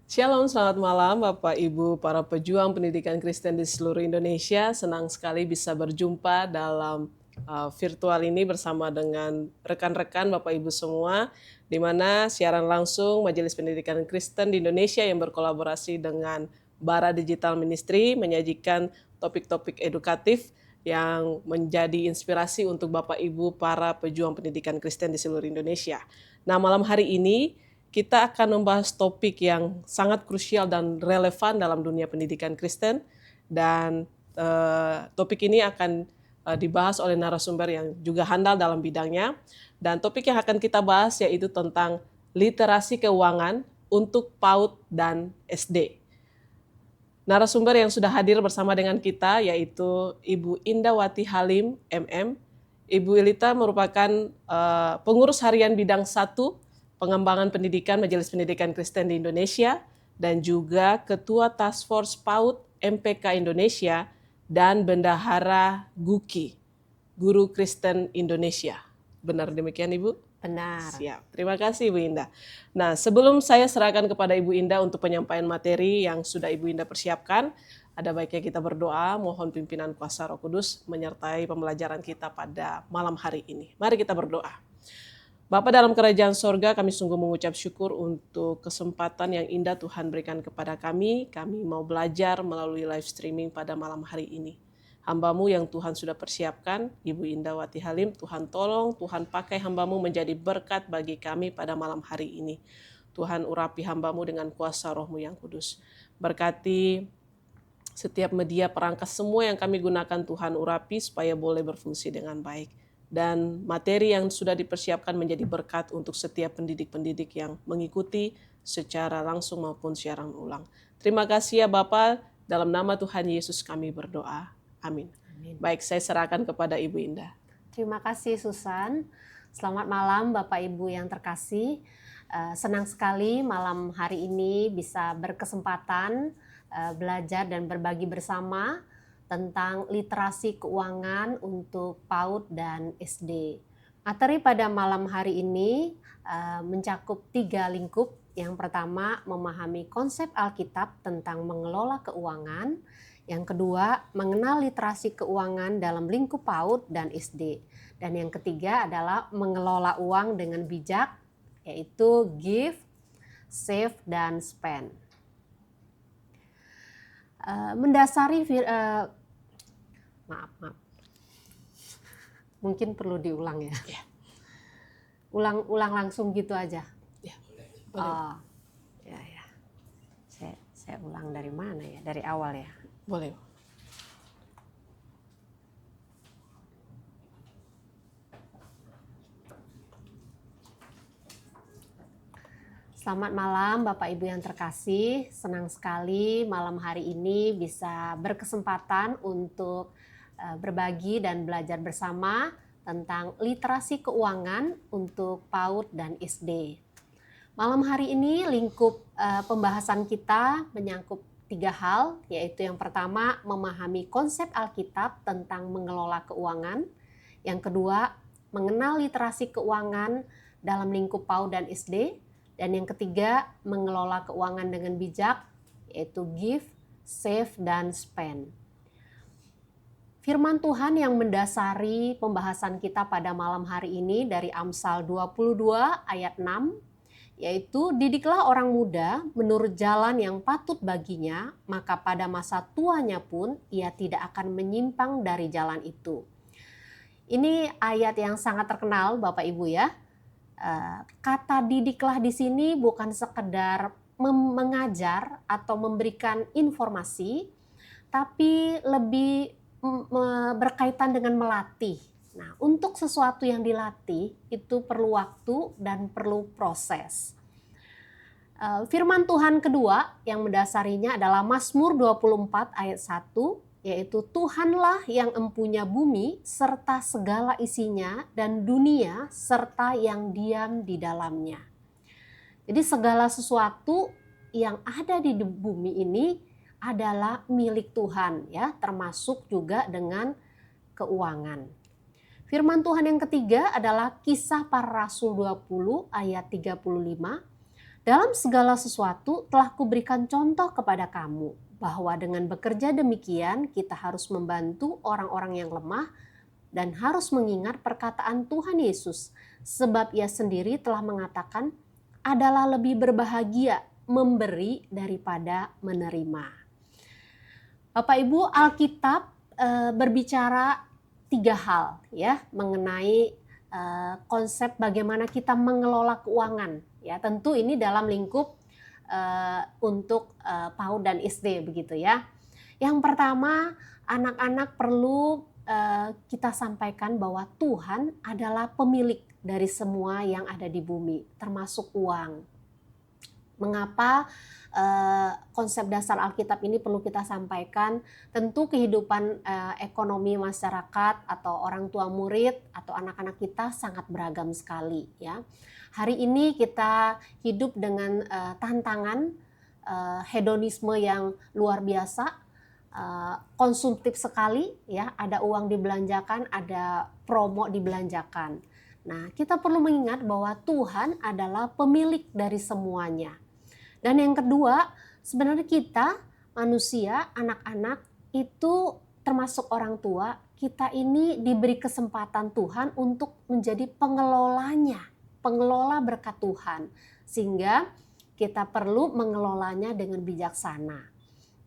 Shalom, selamat malam Bapak Ibu para pejuang pendidikan Kristen di seluruh Indonesia. Senang sekali bisa berjumpa dalam virtual ini bersama dengan rekan-rekan Bapak Ibu semua, di mana siaran langsung Majelis Pendidikan Kristen di Indonesia yang berkolaborasi dengan Bara Digital Ministry menyajikan topik-topik edukatif yang menjadi inspirasi untuk Bapak Ibu para pejuang pendidikan Kristen di seluruh Indonesia. Nah, malam hari ini kita akan membahas topik yang sangat krusial dan relevan dalam dunia pendidikan Kristen, dan topik ini akan dibahas oleh narasumber yang juga handal dalam bidangnya. Dan topik yang akan kita bahas yaitu tentang literasi keuangan untuk PAUD dan SD. Narasumber yang sudah hadir bersama dengan kita yaitu Ibu Indawati Halim, MM. Ibu Ilita merupakan pengurus harian bidang 1 pengembangan pendidikan Majelis Pendidikan Kristen di Indonesia dan juga Ketua Task Force PAUD MPK Indonesia dan Bendahara GUKI, Guru Kristen Indonesia. Benar demikian Ibu? Benar. Siap. Terima kasih Ibu Indah. Nah, sebelum saya serahkan kepada Ibu Indah untuk penyampaian materi yang sudah Ibu Indah persiapkan, ada baiknya kita berdoa, mohon pimpinan kuasa Roh Kudus menyertai pembelajaran kita pada malam hari ini. Mari kita berdoa. Bapa dalam kerajaan sorga, kami sungguh mengucap syukur untuk kesempatan yang indah Tuhan berikan kepada kami. Kami mau belajar melalui live streaming pada malam hari ini. Hamba-Mu yang Tuhan sudah persiapkan, Ibu Indawati Halim, Tuhan tolong, Tuhan pakai hamba-Mu menjadi berkat bagi kami pada malam hari ini. Tuhan urapi hamba-Mu dengan kuasa Roh-Mu yang kudus. Berkati setiap media perangkas semua yang kami gunakan, Tuhan urapi supaya boleh berfungsi dengan baik. Dan materi yang sudah dipersiapkan menjadi berkat untuk setiap pendidik-pendidik yang mengikuti secara langsung maupun siaran ulang. Terima kasih ya Bapak, dalam nama Tuhan Yesus kami berdoa. Amin. Baik, saya serahkan kepada Ibu Indah. Terima kasih Susan. Selamat malam Bapak Ibu yang terkasih. Senang sekali malam hari ini bisa berkesempatan belajar dan berbagi bersama tentang literasi keuangan untuk PAUD dan SD. Materi pada malam hari ini mencakup 3 lingkup. Yang pertama, memahami konsep Alkitab tentang mengelola keuangan. Yang kedua, mengenal literasi keuangan dalam lingkup PAUD dan SD. Dan yang ketiga adalah mengelola uang dengan bijak, yaitu give, save, dan spend. Mendasari maaf. Mungkin perlu diulang ya. Ulang langsung gitu aja. Ya, boleh. Ya. Saya ulang dari mana ya? Dari awal ya. Boleh. Selamat malam Bapak Ibu yang terkasih. Senang sekali malam hari ini bisa berkesempatan untuk berbagi dan belajar bersama tentang literasi keuangan untuk PAUD dan SD. Malam hari ini lingkup pembahasan kita menyangkut 3 hal, yaitu yang pertama memahami konsep Alkitab tentang mengelola keuangan. Yang kedua, mengenal literasi keuangan dalam lingkup PAUD dan SD. Dan yang ketiga, mengelola keuangan dengan bijak, yaitu give, save, dan spend. Firman Tuhan yang mendasari pembahasan kita pada malam hari ini dari Amsal 22 ayat 6, yaitu didiklah orang muda menurut jalan yang patut baginya, maka pada masa tuanya pun ia tidak akan menyimpang dari jalan itu. Ini ayat yang sangat terkenal Bapak Ibu ya. Kata didiklah di sini bukan sekedar mengajar atau memberikan informasi, tapi lebih berkaitan dengan melatih. Nah, untuk sesuatu yang dilatih itu perlu waktu dan perlu proses. Firman Tuhan kedua yang mendasarinya adalah Mazmur 24 ayat 1, yaitu Tuhanlah yang empunya bumi serta segala isinya dan dunia serta yang diam di dalamnya. Jadi segala sesuatu yang ada di bumi ini adalah milik Tuhan ya, termasuk juga dengan keuangan. Firman Tuhan yang ketiga adalah Kisah Para Rasul 20 ayat 35. Dalam segala sesuatu telah kuberikan contoh kepada kamu, bahwa dengan bekerja demikian kita harus membantu orang-orang yang lemah dan harus mengingat perkataan Tuhan Yesus, sebab ia sendiri telah mengatakan adalah lebih berbahagia memberi daripada menerima. Bapak Ibu, Alkitab berbicara 3 hal ya mengenai konsep bagaimana kita mengelola keuangan. Ya, tentu ini dalam lingkup untuk PAUD dan SD begitu ya. Yang pertama, anak-anak perlu kita sampaikan bahwa Tuhan adalah pemilik dari semua yang ada di bumi, termasuk uang. Mengapa konsep dasar Alkitab ini perlu kita sampaikan? Tentu kehidupan ekonomi masyarakat atau orang tua murid atau anak-anak kita sangat beragam sekali ya. Hari ini kita hidup dengan tantangan hedonisme yang luar biasa, konsumtif sekali ya, ada uang dibelanjakan, ada promo dibelanjakan. Nah, kita perlu mengingat bahwa Tuhan adalah pemilik dari semuanya. Dan yang kedua, sebenarnya kita manusia, anak-anak itu termasuk orang tua, kita ini diberi kesempatan Tuhan untuk menjadi pengelolanya, pengelola berkat Tuhan. Sehingga kita perlu mengelolanya dengan bijaksana.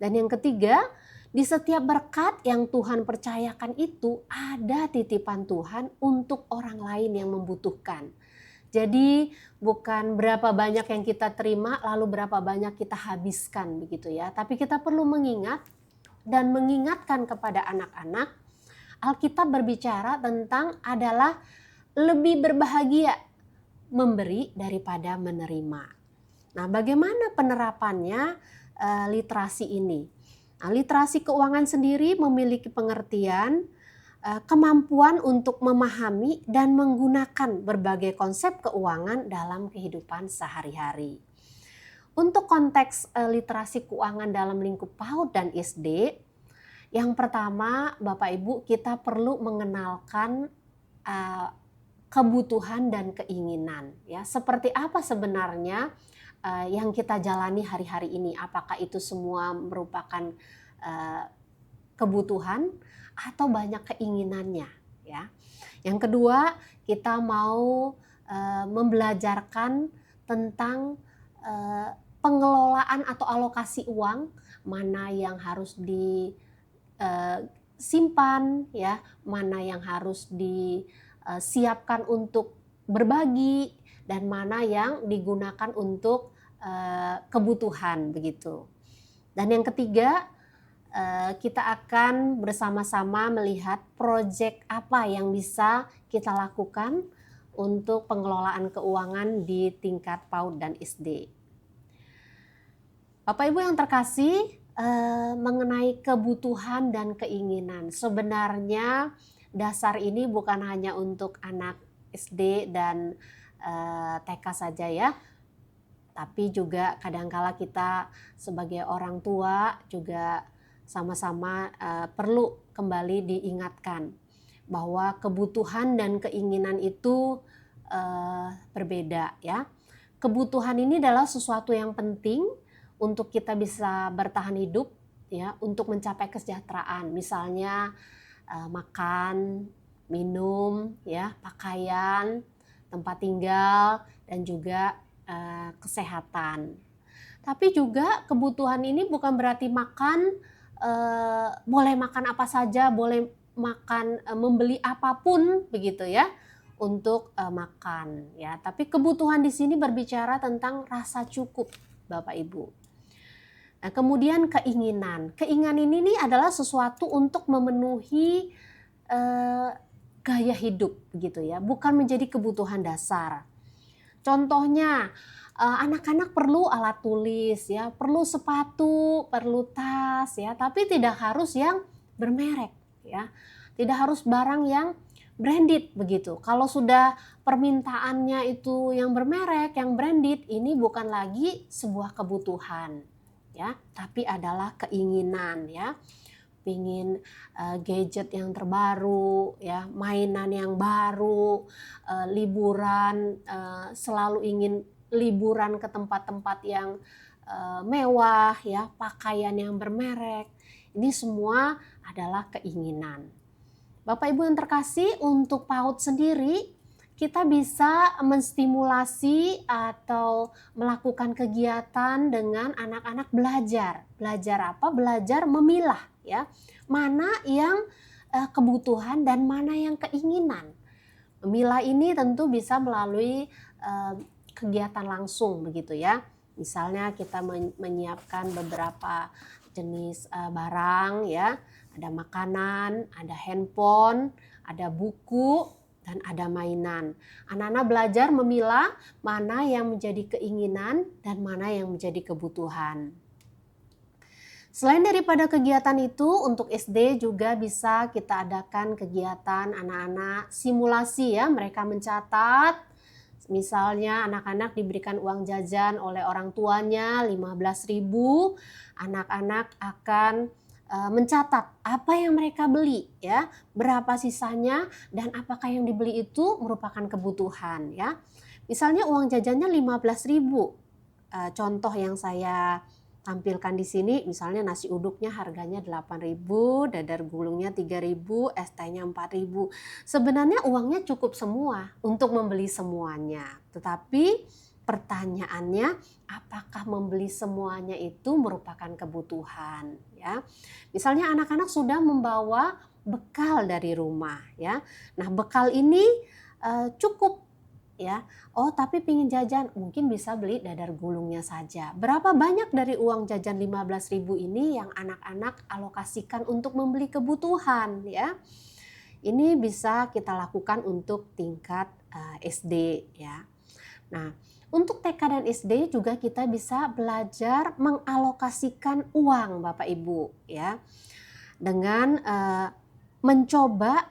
Dan yang ketiga, di setiap berkat yang Tuhan percayakan itu ada titipan Tuhan untuk orang lain yang membutuhkan. Jadi bukan berapa banyak yang kita terima lalu berapa banyak kita habiskan begitu ya. Tapi kita perlu mengingat dan mengingatkan kepada anak-anak, Alkitab berbicara tentang adalah lebih berbahagia memberi daripada menerima. Nah, bagaimana penerapannya literasi ini? Nah, literasi keuangan sendiri memiliki pengertian, kemampuan untuk memahami dan menggunakan berbagai konsep keuangan dalam kehidupan sehari-hari. Untuk konteks literasi keuangan dalam lingkup PAUD dan SD, yang pertama Bapak Ibu kita perlu mengenalkan kebutuhan dan keinginan ya. Seperti apa sebenarnya yang kita jalani hari-hari ini? Apakah itu semua merupakan kebutuhan atau banyak keinginannya ya. Yang kedua, kita mau membelajarkan tentang pengelolaan atau alokasi uang, mana yang harus disimpan ya, mana yang harus disiapkan untuk berbagi dan mana yang digunakan untuk kebutuhan begitu. Dan yang ketiga, kita akan bersama-sama melihat proyek apa yang bisa kita lakukan untuk pengelolaan keuangan di tingkat PAUD dan SD. Bapak Ibu yang terkasih, mengenai kebutuhan dan keinginan, sebenarnya dasar ini bukan hanya untuk anak SD dan TK saja ya, tapi juga kadangkala kita sebagai orang tua juga sama-sama perlu kembali diingatkan bahwa kebutuhan dan keinginan itu berbeda ya. Kebutuhan ini adalah sesuatu yang penting untuk kita bisa bertahan hidup ya, untuk mencapai kesejahteraan. Misalnya makan, minum ya, pakaian, tempat tinggal dan juga kesehatan. Tapi juga kebutuhan ini bukan berarti makan boleh makan apa saja, boleh makan membeli apapun begitu ya untuk makan ya. Tapi kebutuhan di sini berbicara tentang rasa cukup Bapak Ibu. Nah, kemudian keinginan. Keinginan ini adalah sesuatu untuk memenuhi gaya hidup begitu ya, bukan menjadi kebutuhan dasar. Contohnya anak-anak perlu alat tulis ya, perlu sepatu, perlu tas ya, tapi tidak harus yang bermerek ya. Tidak harus barang yang branded begitu. Kalau sudah permintaannya itu yang bermerek, yang branded, ini bukan lagi sebuah kebutuhan ya, tapi adalah keinginan ya. Pingin gadget yang terbaru ya, mainan yang baru, liburan selalu ingin liburan ke tempat-tempat yang mewah ya, pakaian yang bermerek. Ini semua adalah keinginan. Bapak Ibu yang terkasih, untuk PAUD sendiri kita bisa menstimulasi atau melakukan kegiatan dengan anak-anak belajar. Belajar apa? Belajar memilah ya. Mana yang kebutuhan dan mana yang keinginan. Memilah ini tentu bisa melalui kegiatan langsung begitu ya. Misalnya kita menyiapkan beberapa jenis barang ya, ada makanan, ada handphone, ada buku, dan ada mainan. Anak-anak belajar memilah mana yang menjadi keinginan dan mana yang menjadi kebutuhan. Selain daripada kegiatan itu, untuk SD juga bisa kita adakan kegiatan anak-anak simulasi ya, mereka mencatat. Misalnya anak-anak diberikan uang jajan oleh orang tuanya 15.000, anak-anak akan mencatat apa yang mereka beli ya, berapa sisanya dan apakah yang dibeli itu merupakan kebutuhan ya. Misalnya uang jajannya 15.000. Contoh yang saya tampilkan di sini, misalnya nasi uduknya harganya 8.000, dadar gulungnya 3.000, es tehnya 4.000. Sebenarnya uangnya cukup semua untuk membeli semuanya. Tetapi pertanyaannya, apakah membeli semuanya itu merupakan kebutuhan ya? Misalnya anak-anak sudah membawa bekal dari rumah ya. Nah, bekal ini cukup ya. Oh, tapi pingin jajan, mungkin bisa beli dadar gulungnya saja. Berapa banyak dari uang jajan 15.000 ini yang anak-anak alokasikan untuk membeli kebutuhan ya? Ini bisa kita lakukan untuk tingkat SD ya. Nah, untuk TK dan SD juga kita bisa belajar mengalokasikan uang Bapak Ibu ya. Dengan mencoba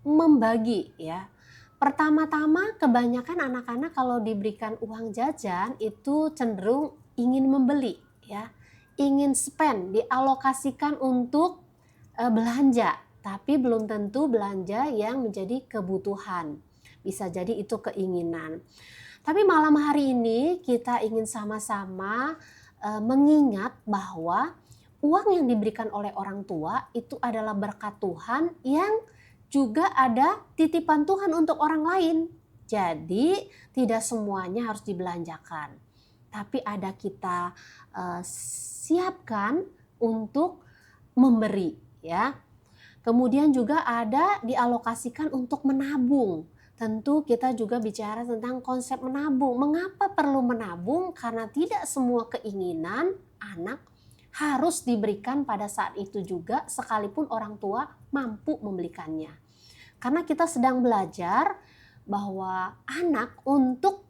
membagi ya. Pertama-tama kebanyakan anak-anak kalau diberikan uang jajan itu cenderung ingin membeli ya. Ingin spend, dialokasikan untuk belanja, tapi belum tentu belanja yang menjadi kebutuhan. Bisa jadi itu keinginan. Tapi malam hari ini kita ingin sama-sama mengingat bahwa uang yang diberikan oleh orang tua itu adalah berkat Tuhan yang juga ada titipan Tuhan untuk orang lain. Jadi tidak semuanya harus dibelanjakan. Tapi ada kita siapkan untuk memberi ya. Kemudian juga ada dialokasikan untuk menabung. Tentu kita juga bicara tentang konsep menabung. Mengapa perlu menabung? Karena tidak semua keinginan anak harus diberikan pada saat itu juga, sekalipun orang tua mampu membelikannya. Karena kita sedang belajar bahwa anak untuk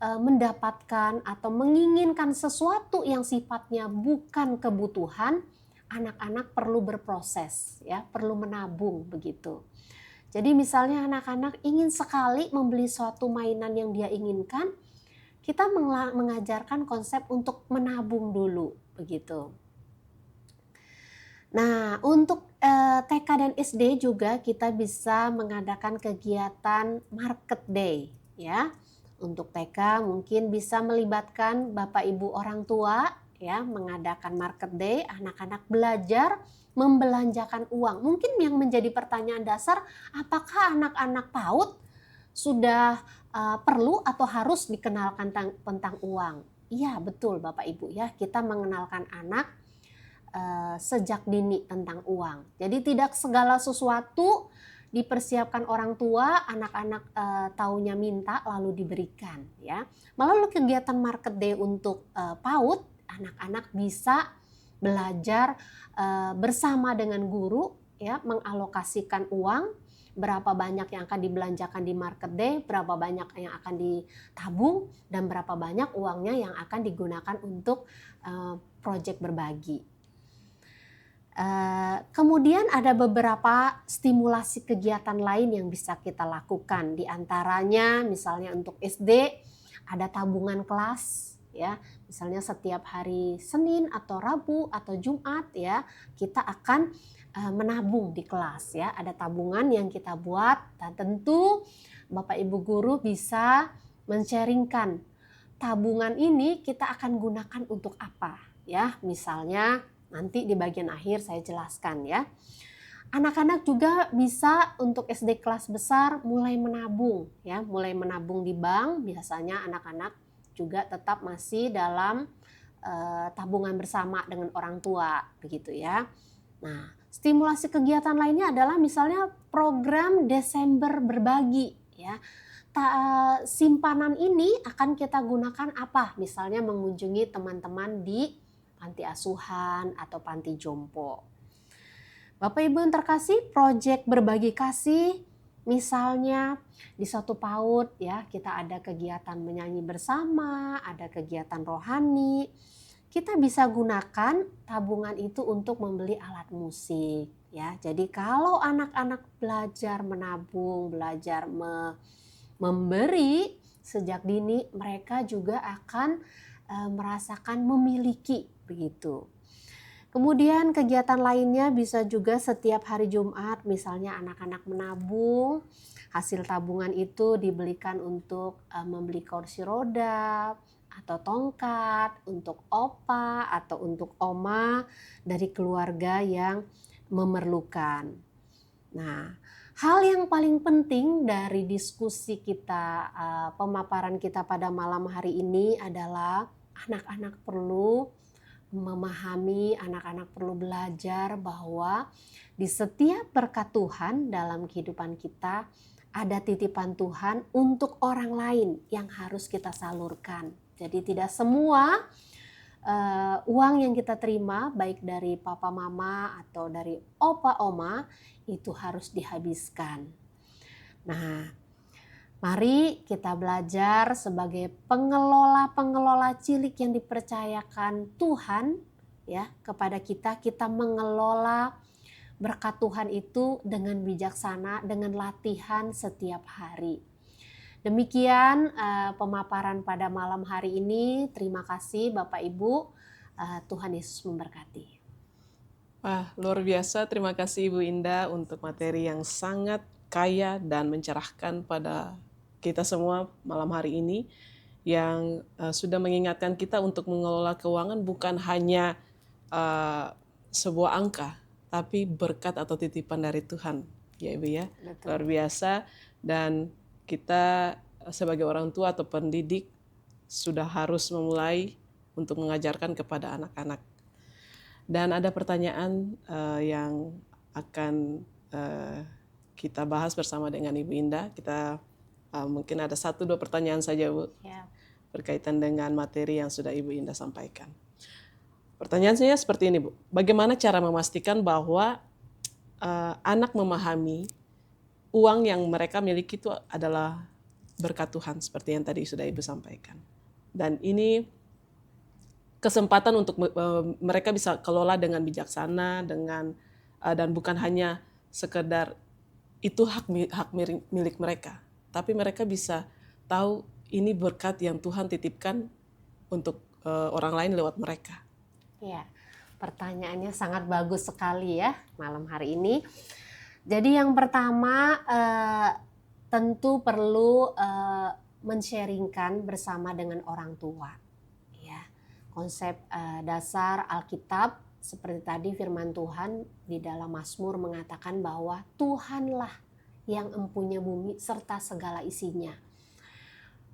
mendapatkan atau menginginkan sesuatu yang sifatnya bukan kebutuhan, anak-anak perlu berproses ya, perlu menabung begitu. Jadi misalnya anak-anak ingin sekali membeli suatu mainan yang dia inginkan, kita mengajarkan konsep untuk menabung dulu begitu. Nah, untuk TK dan SD juga kita bisa mengadakan kegiatan market day ya. Untuk TK mungkin bisa melibatkan Bapak Ibu orang tua ya, mengadakan market day, anak-anak belajar membelanjakan uang. Mungkin yang menjadi pertanyaan dasar, apakah anak-anak PAUD sudah perlu atau harus dikenalkan tentang uang? Iya, betul Bapak Ibu ya, kita mengenalkan anak sejak dini tentang uang. Jadi tidak segala sesuatu dipersiapkan orang tua, anak-anak taunya minta lalu diberikan ya. Melalui kegiatan market day untuk PAUD, anak-anak bisa belajar bersama dengan guru ya, mengalokasikan uang, berapa banyak yang akan dibelanjakan di market day, berapa banyak yang akan ditabung, dan berapa banyak uangnya yang akan digunakan untuk proyek berbagi. Kemudian ada beberapa stimulasi kegiatan lain yang bisa kita lakukan. Di antaranya misalnya untuk SD ada tabungan kelas ya. Misalnya setiap hari Senin atau Rabu atau Jumat ya, kita akan menabung di kelas ya. Ada tabungan yang kita buat dan tentu Bapak Ibu guru bisa men-sharingkan tabungan ini kita akan gunakan untuk apa? Ya, misalnya nanti di bagian akhir saya jelaskan ya. Anak-anak juga bisa untuk SD kelas besar mulai menabung ya, mulai menabung di bank. Biasanya anak-anak juga tetap masih dalam tabungan bersama dengan orang tua begitu ya. Nah, stimulasi kegiatan lainnya adalah misalnya program Desember berbagi ya. Simpanan ini akan kita gunakan apa? Misalnya mengunjungi teman-teman di panti asuhan atau panti jompo. Bapak Ibu yang terkasih, proyek berbagi kasih misalnya di suatu PAUD ya, kita ada kegiatan menyanyi bersama, ada kegiatan rohani. Kita bisa gunakan tabungan itu untuk membeli alat musik ya. Jadi kalau anak-anak belajar menabung, belajar memberi sejak dini, mereka juga akan merasakan memiliki begitu. Kemudian kegiatan lainnya bisa juga setiap hari Jumat, misalnya anak-anak menabung, hasil tabungan itu dibelikan untuk membeli kursi roda atau tongkat untuk opa atau untuk oma dari keluarga yang memerlukan. Nah, hal yang paling penting dari diskusi kita, pemaparan kita pada malam hari ini adalah anak-anak perlu memahami, anak-anak perlu belajar bahwa di setiap berkat Tuhan dalam kehidupan kita ada titipan Tuhan untuk orang lain yang harus kita salurkan. Jadi tidak semua uang yang kita terima baik dari papa mama atau dari opa oma itu harus dihabiskan. Nah, mari kita belajar sebagai pengelola-pengelola cilik yang dipercayakan Tuhan ya kepada kita. Kita mengelola berkat Tuhan itu dengan bijaksana, dengan latihan setiap hari. Demikian pemaparan pada malam hari ini. Terima kasih Bapak Ibu. Tuhan Yesus memberkati. Wah, luar biasa. Terima kasih Ibu Indah untuk materi yang sangat kaya dan mencerahkan pada kita semua malam hari ini, yang sudah mengingatkan kita untuk mengelola keuangan bukan hanya sebuah angka, tapi berkat atau titipan dari Tuhan, ya Ibu ya. Betul. Luar biasa. Dan kita sebagai orang tua atau pendidik sudah harus memulai untuk mengajarkan kepada anak-anak. Dan ada pertanyaan yang akan kita bahas bersama dengan Ibu Indah. Kita mungkin ada 1-2 pertanyaan saja Bu, Ya. berkaitan dengan materi yang sudah Ibu Indah sampaikan. Pertanyaan saya seperti ini Bu, bagaimana cara memastikan bahwa anak memahami uang yang mereka miliki itu adalah berkat Tuhan seperti yang tadi sudah Ibu sampaikan. Dan ini kesempatan untuk mereka bisa kelola dengan bijaksana, dan bukan hanya sekedar itu hak milik mereka, tapi mereka bisa tahu ini berkat yang Tuhan titipkan untuk orang lain lewat mereka. Ya, pertanyaannya sangat bagus sekali ya malam hari ini. Jadi yang pertama tentu perlu men-sharingkan bersama dengan orang tua. Ya, konsep dasar Alkitab seperti tadi firman Tuhan di dalam Mazmur mengatakan bahwa Tuhanlah yang empunya bumi serta segala isinya.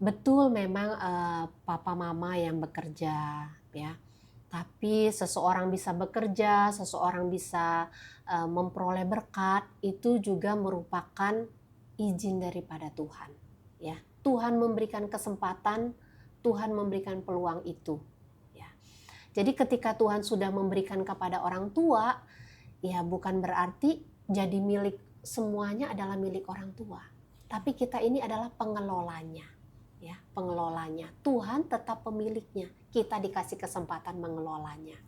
Betul memang papa mama yang bekerja ya. Tapi seseorang bisa bekerja, seseorang bisa memperoleh berkat, itu juga merupakan izin daripada Tuhan. Ya, Tuhan memberikan kesempatan, Tuhan memberikan peluang itu. Ya. Jadi ketika Tuhan sudah memberikan kepada orang tua, ya bukan berarti jadi milik semuanya adalah milik orang tua. Tapi kita ini adalah pengelolanya. Ya, pengelolanya. Tuhan tetap pemiliknya. Kita dikasih kesempatan mengelolanya.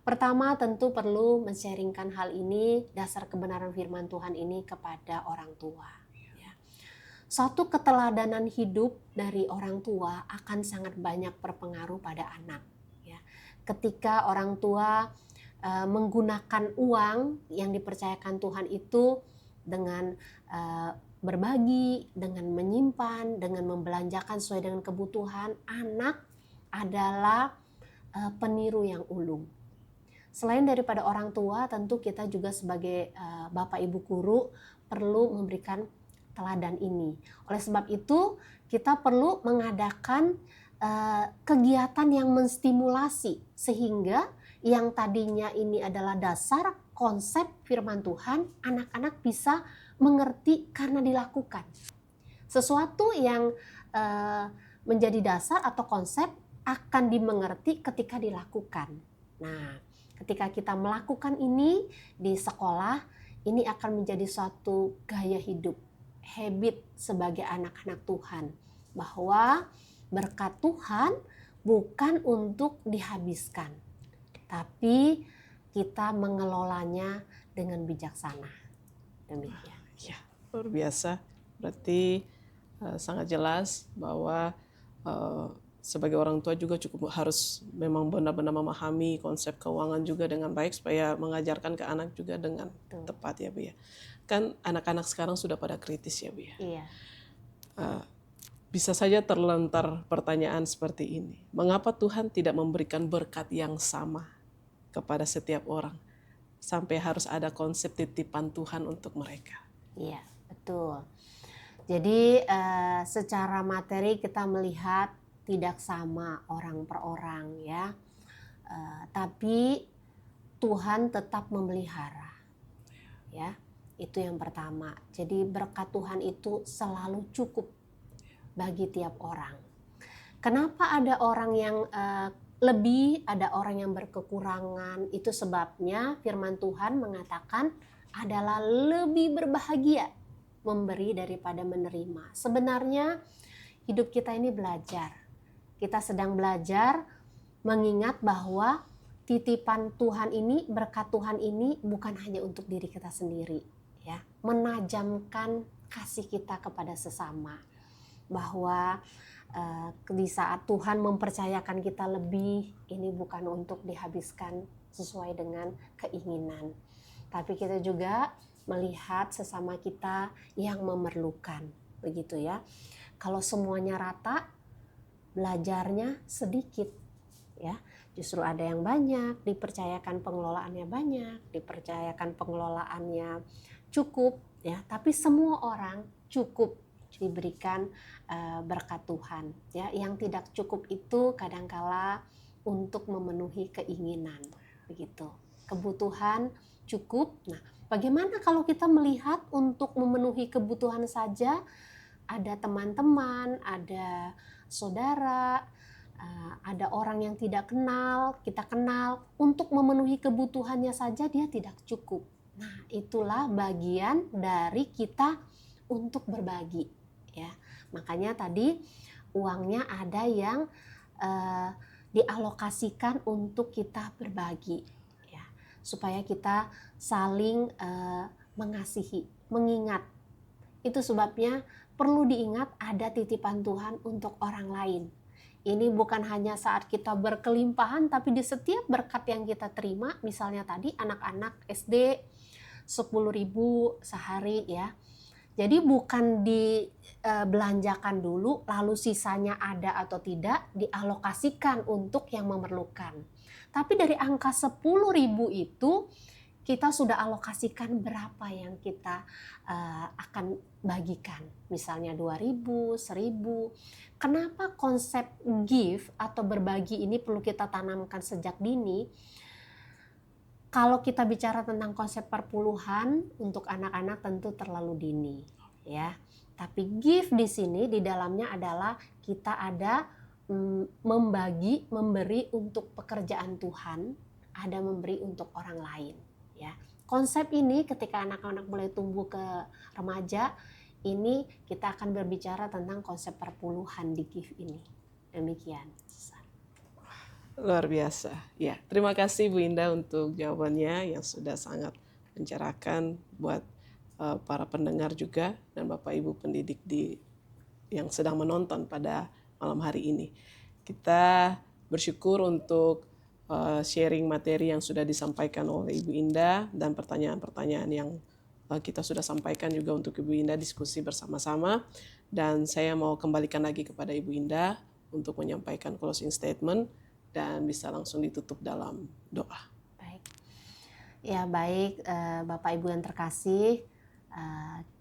Pertama tentu perlu men-sharingkan hal ini, dasar kebenaran firman Tuhan ini kepada orang tua. Ya. Suatu keteladanan hidup dari orang tua akan sangat banyak berpengaruh pada anak. Ya. Ketika orang tua menggunakan uang yang dipercayakan Tuhan itu dengan berbagi, dengan menyimpan, dengan membelanjakan sesuai dengan kebutuhan, anak adalah peniru yang ulung. Selain daripada orang tua, tentu kita juga sebagai bapak ibu guru perlu memberikan teladan ini. Oleh sebab itu, kita perlu mengadakan kegiatan yang menstimulasi sehingga yang tadinya ini adalah dasar konsep firman Tuhan, anak-anak bisa mengerti karena dilakukan. Sesuatu yang menjadi dasar atau konsep akan dimengerti ketika dilakukan. Nah, ketika kita melakukan ini di sekolah, ini akan menjadi suatu gaya hidup, habit sebagai anak-anak Tuhan, bahwa berkat Tuhan bukan untuk dihabiskan, tapi kita mengelolanya dengan bijaksana. Demikian. Ya, luar biasa. Berarti sangat jelas bahwa sebagai orang tua juga cukup harus memang benar-benar memahami konsep keuangan juga dengan baik supaya mengajarkan ke anak juga dengan tepat ya Bu ya. Kan anak-anak sekarang sudah pada kritis ya Bu ya. Iya. Bisa saja terlontar pertanyaan seperti ini. Mengapa Tuhan tidak memberikan berkat yang sama kepada setiap orang? Sampai harus ada konsep titipan Tuhan untuk mereka. Iya, betul. Jadi secara materi kita melihat tidak sama orang per orang ya. Tapi Tuhan tetap memelihara. Ya, itu yang pertama. Jadi berkat Tuhan itu selalu cukup bagi tiap orang. Kenapa ada orang yang lebih, ada orang yang berkekurangan? Itu sebabnya firman Tuhan mengatakan adalah lebih berbahagia memberi daripada menerima. Sebenarnya hidup kita ini belajar. Kita sedang belajar mengingat bahwa titipan Tuhan ini, berkat Tuhan ini bukan hanya untuk diri kita sendiri, ya. Menajamkan kasih kita kepada sesama. Bahwa di saat Tuhan mempercayakan kita lebih, ini bukan untuk dihabiskan sesuai dengan keinginan, tapi kita juga melihat sesama kita yang memerlukan, begitu ya. Kalau semuanya rata, belajarnya sedikit, ya. Justru ada yang banyak, dipercayakan pengelolaannya banyak, dipercayakan pengelolaannya cukup, ya. Tapi semua orang cukup diberikan berkat Tuhan, ya. Yang tidak cukup itu kadangkala untuk memenuhi keinginan, begitu. Kebutuhan cukup. Nah, bagaimana kalau kita melihat untuk memenuhi kebutuhan saja, ada teman-teman, ada saudara, ada orang yang tidak kenal, kita kenal, untuk memenuhi kebutuhannya saja dia tidak cukup. Nah, itulah bagian dari kita untuk berbagi, ya. Makanya tadi uangnya ada yang dialokasikan untuk kita berbagi, ya, supaya kita saling mengasihi, mengingat. Itu sebabnya perlu diingat ada titipan Tuhan untuk orang lain. Ini bukan hanya saat kita berkelimpahan, tapi di setiap berkat yang kita terima, misalnya tadi anak-anak SD 10.000 sehari, ya. Jadi bukan dibelanjakan dulu lalu sisanya ada atau tidak dialokasikan untuk yang memerlukan. Tapi dari angka 10.000 itu kita sudah alokasikan berapa yang kita akan bagikan. Misalnya 2.000, 1.000. Kenapa konsep give atau berbagi ini perlu kita tanamkan sejak dini? Kalau kita bicara tentang konsep perpuluhan untuk anak-anak tentu terlalu dini, ya. Tapi give di sini di dalamnya adalah kita ada membagi, memberi untuk pekerjaan Tuhan, ada memberi untuk orang lain, ya. Konsep ini ketika anak-anak mulai tumbuh ke remaja, ini kita akan berbicara tentang konsep perpuluhan di give ini. Demikian. Luar biasa. Ya, terima kasih Bu Indah untuk jawabannya yang sudah sangat mencerahkan buat para pendengar juga dan Bapak Ibu pendidik yang sedang menonton pada malam hari ini. Kita bersyukur untuk sharing materi yang sudah disampaikan oleh Ibu Indah dan pertanyaan-pertanyaan yang kita sudah sampaikan juga untuk Ibu Indah diskusi bersama-sama. Dan saya mau kembalikan lagi kepada Ibu Indah untuk menyampaikan closing statement dan bisa langsung ditutup dalam doa. Baik. Ya baik, Bapak Ibu yang terkasih,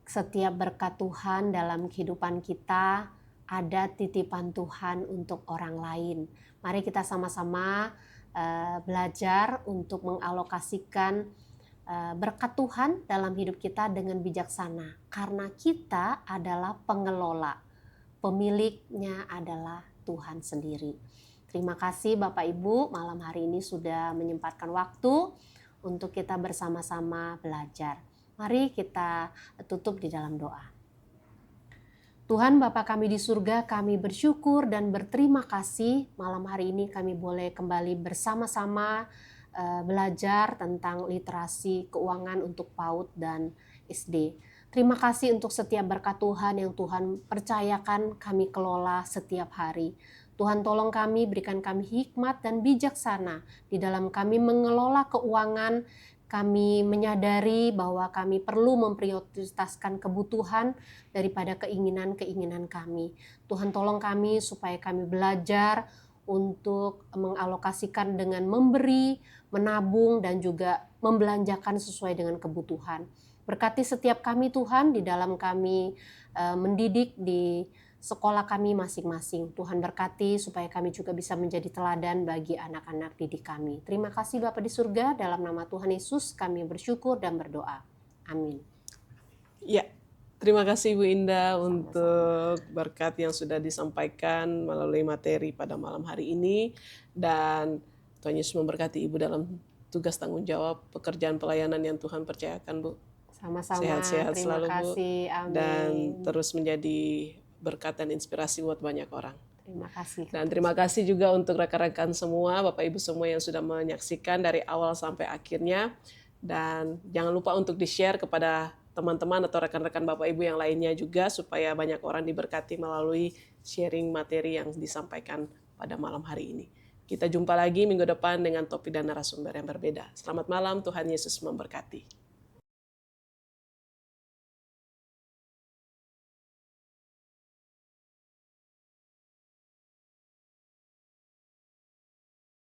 setiap berkat Tuhan dalam kehidupan kita ada titipan Tuhan untuk orang lain. Mari kita sama-sama belajar untuk mengalokasikan berkat Tuhan dalam hidup kita dengan bijaksana, karena kita adalah pengelola, pemiliknya adalah Tuhan sendiri. Terima kasih Bapak Ibu, malam hari ini sudah menyempatkan waktu untuk kita bersama-sama belajar. Mari kita tutup di dalam doa. Tuhan Bapa kami di surga, kami bersyukur dan berterima kasih malam hari ini kami boleh kembali bersama-sama belajar tentang literasi keuangan untuk PAUD dan SD. Terima kasih untuk setiap berkat Tuhan yang Tuhan percayakan kami kelola setiap hari. Tuhan tolong kami, berikan kami hikmat dan bijaksana di dalam kami mengelola keuangan. Kami menyadari bahwa kami perlu memprioritaskan kebutuhan daripada keinginan-keinginan kami. Tuhan tolong kami supaya kami belajar untuk mengalokasikan dengan memberi, menabung, dan juga membelanjakan sesuai dengan kebutuhan. Berkati setiap kami Tuhan di dalam kami mendidik di sekolah kami masing-masing. Tuhan berkati supaya kami juga bisa menjadi teladan bagi anak-anak didik kami. Terima kasih Bapa di surga, dalam nama Tuhan Yesus kami bersyukur dan berdoa. Amin. Ya, terima kasih Ibu Indah untuk berkat yang sudah disampaikan melalui materi pada malam hari ini. Dan Tuhan Yesus memberkati Ibu dalam tugas tanggung jawab pekerjaan pelayanan yang Tuhan percayakan, Bu. Sama-sama, Sehat-sehat terima selalu, Bu. kasih. Amin. Dan terus menjadi berkat dan inspirasi buat banyak orang. Terima kasih. Dan terima kasih juga untuk rekan-rekan semua, Bapak Ibu semua yang sudah menyaksikan dari awal sampai akhirnya. Dan jangan lupa untuk di-share kepada teman-teman atau rekan-rekan Bapak Ibu yang lainnya juga supaya banyak orang diberkati melalui sharing materi yang disampaikan pada malam hari ini. Kita jumpa lagi minggu depan dengan topik dan narasumber yang berbeda. Selamat malam, Tuhan Yesus memberkati.